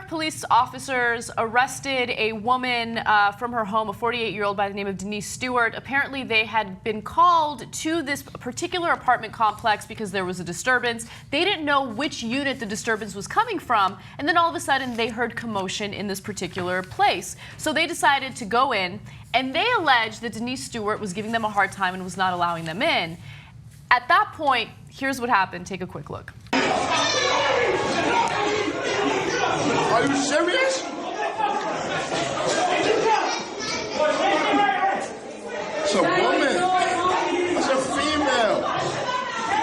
York police officers arrested a woman from her home, a 48-year-old by the name of Denise Stewart. Apparently, they had been called to this particular apartment complex because there was a disturbance. They didn't know which unit the disturbance was coming from, and then all of a sudden, they heard commotion in this particular place. So they decided to go in, and they alleged that Denise Stewart was giving them a hard time and was not allowing them in. At that point, here's what happened. Take a quick look. Are you serious? It's a woman. It's a female.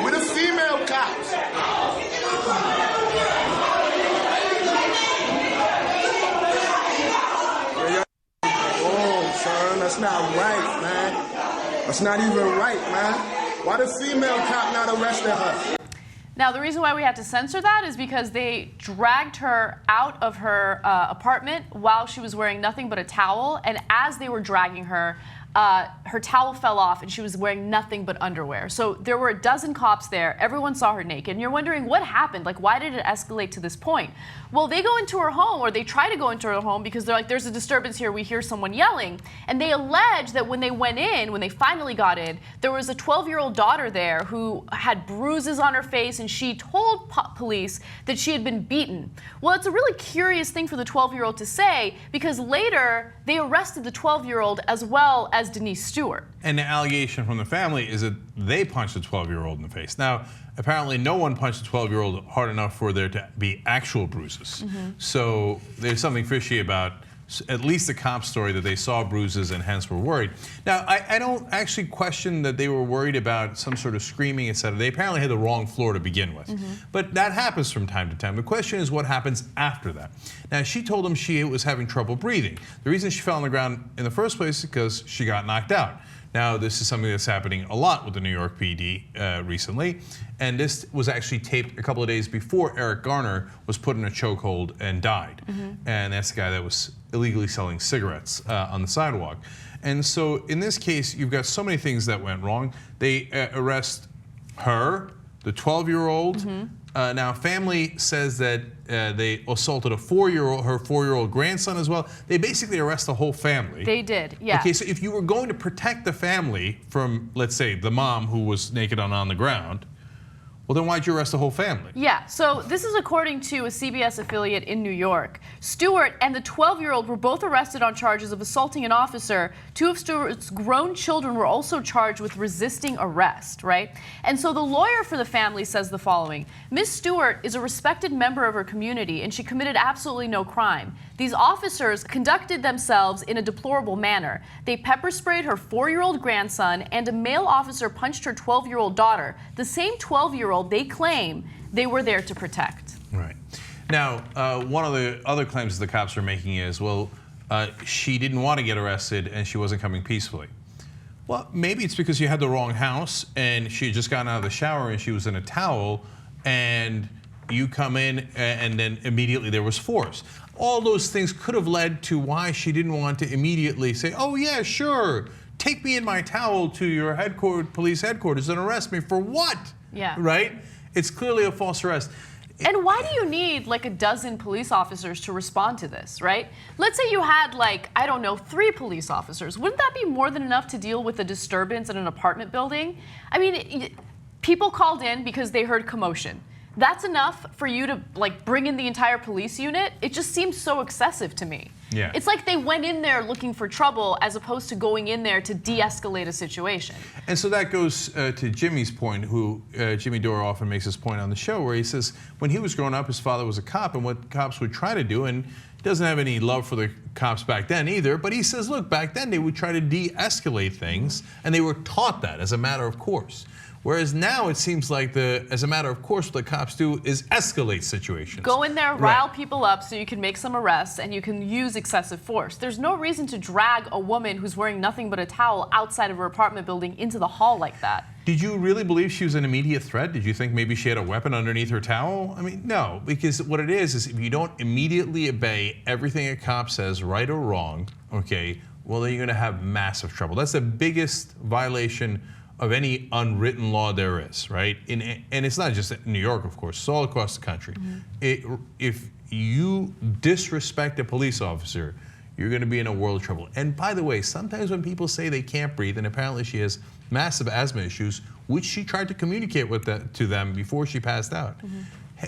We're the female cops. Oh, son, that's not right, man. That's not even right, man. Why the female cop not arrested her? Now, the reason why we had to censor that is because they dragged her out of her apartment while she was wearing nothing but a towel. And as they were dragging her, her towel fell off and she was wearing nothing but underwear. So there were a dozen cops there. Everyone saw her naked. And you're wondering what happened? Like, why did it escalate to this point? Well, they go into her home, or they try to go into her home because they're like, there's a disturbance here. We hear someone yelling. And they allege that when they went in, when they finally got in, there was a 12-year-old daughter there who had bruises on her face, and she told police that she had been beaten. Well, it's a really curious thing for the 12-year-old to say, because later they arrested the 12-year-old as well as Denise Stewart. And the allegation from the family is that they punched the 12-year-old in the face. Now, apparently no one punched the 12-year-old hard enough for there to be actual bruises. So there's something fishy about at least the cop story that they saw bruises and hence were worried. Now, I don't actually question that they were worried about some sort of screaming, etc. They apparently had the wrong floor to begin with. But that happens from time to time. The question is what happens after that. Now, she told them she was having trouble breathing. The reason she fell on the ground in the first place is because she got knocked out. Now, this is something that's happening a lot with the New York PD recently, and this was actually taped a couple of days before Eric Garner was put in a chokehold and died. And that's the guy that was illegally selling cigarettes on the sidewalk. And so in this case, you've got so many things that went wrong. They arrest her, the 12-year-old. Now, family says that they assaulted her 4-year-old grandson as well. They basically arrest the whole family. They did, yeah. Okay, so if you were going to protect the family from, let's say, the mom who was naked on the ground, well, then why'd you arrest the whole family? Yeah, so this is according to a CBS affiliate in New York. Stewart and the 12-year-old were both arrested on charges of assaulting an officer. 2 of Stewart's grown children were also charged with resisting arrest, right? And so the lawyer for the family says the following: Ms. Stewart is a respected member of her community, and she committed absolutely no crime. These officers conducted themselves in a deplorable manner. They pepper sprayed her 4-year-old grandson, and a male officer punched her 12-year-old daughter, the same 12-year-old they claim they were there to protect. Right. Now, one of the other claims the cops are making is, well, she didn't want to get arrested and she wasn't coming peacefully. Well, maybe it's because you had the wrong house and she had just gotten out of the shower and she was in a towel and you come in and then immediately there was force. All those things could have led to why she didn't want to immediately say, oh yeah, sure, take me in my towel to your police headquarters and arrest me for what? Yeah. Right? It's clearly a false arrest. And why do you need like a dozen police officers to respond to this, right? Let's say you had like, I don't know, 3 police officers. Wouldn't that be more than enough to deal with a disturbance in an apartment building? I mean, people called in because they heard commotion. That's enough for you to like bring in the entire police unit? It just seems so excessive to me. Yeah. It's like they went in there looking for trouble as opposed to going in there to de-escalate a situation. And so that goes to Jimmy's point, Jimmy Dore often makes this point on the show, where he says when he was growing up, his father was a cop, and what cops would try to do, and he doesn't have any love for the cops back then either, but he says, look, back then they would try to de-escalate things, and they were taught that as a matter of course. Whereas now it seems like as a matter of course, what the cops do is escalate situations. Go in there, rile people up so you can make some arrests and you can use excessive force. There's no reason to drag a woman who's wearing nothing but a towel outside of her apartment building into the hall like that. Did you really believe she was an immediate threat? Did you think maybe she had a weapon underneath her towel? I mean, no, because what it is if you don't immediately obey everything a cop says, right or wrong, okay, well, then you're going to have massive trouble. That's the biggest violation of any unwritten law there is, right? And it's not just in New York, of course. It's all across the country. If you disrespect a police officer, you're going to be in a world of trouble. And by the way, sometimes when people say they can't breathe, and apparently she has massive asthma issues, which she tried to communicate with to them before she passed out.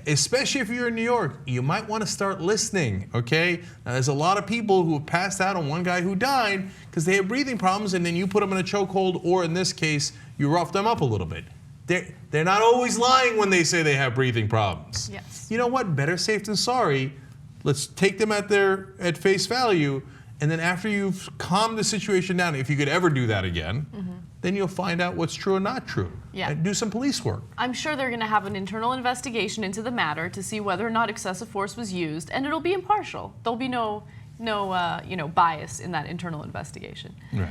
Especially if you're in New York, you might want to start listening, okay? Now, there's a lot of people who have passed out on one guy who died because they have breathing problems, and then you put them in a chokehold, or in this case, you rough them up a little bit. They're not always lying when they say they have breathing problems. Yes. You know what? Better safe than sorry. Let's take them at face value, and then after you've calmed the situation down, if you could ever do that again, then you'll find out what's true and not true. Yeah. And do some police work. I'm sure they're going to have an internal investigation into the matter to see whether or not excessive force was used, and it'll be impartial. There'll be no bias in that internal investigation. Right.